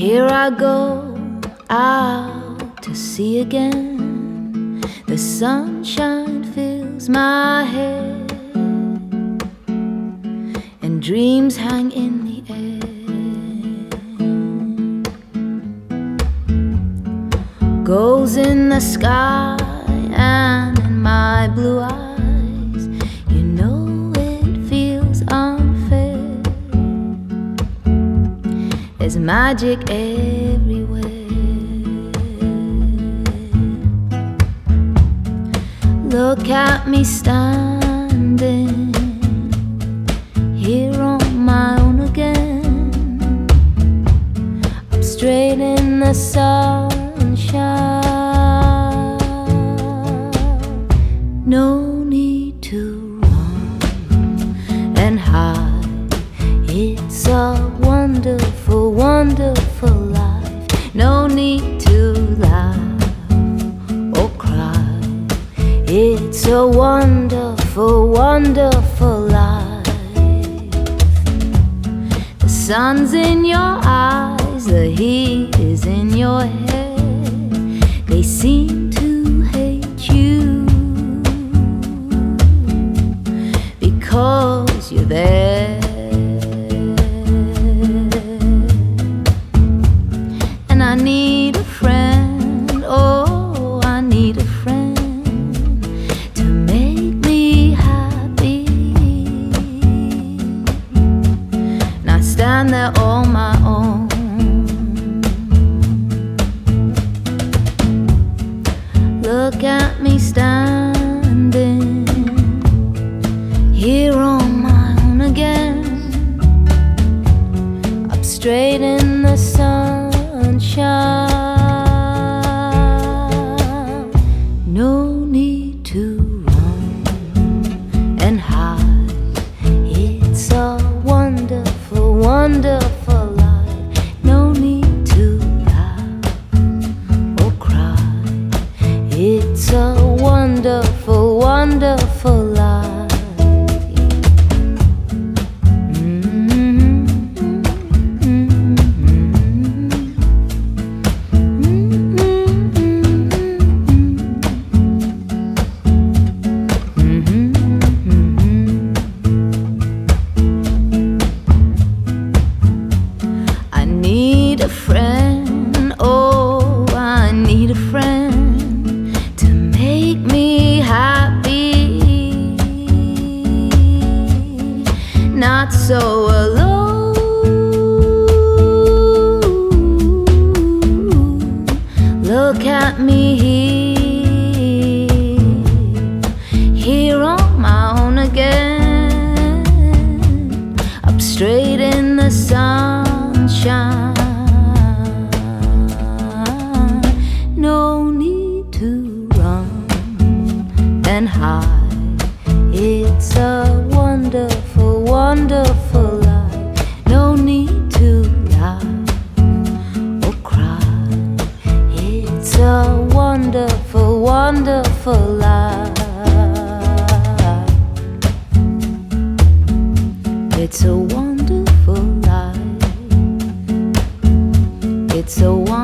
Here I go out to sea again. The sunshine fills my head, and dreams hang in the air. Goals in the sky and in my blue eyes, you know it feels unfair. There's magic everywhere. Look at me standing here on my own again. I'm straight in the sunshine. No need to run and hide. It's a wonderful, wonderful life. No need to laugh or cry. It's a wonderful, wonderful life. The sun's in your eyes, the heat is in your head. They seem to hate you because you're there. And I need a friend, oh, I need a friend to make me happy. Not stand there on my own. Look at me standing here on my own again. Up straight in the sunshine. No need to run and hide. It's a wonderful, wonderful life. No need to laugh or cry. It's a wonderful, wonderful life. I need a friend, oh, I need a friend to make me happy. Not so alone. Look at me here on my own again. Up straight in the sunshine. No need to run and hide. It's a wonderful, wonderful life. No need to laugh or cry. It's a wonderful, wonderful life. It's a wonderful life. It's a wonderful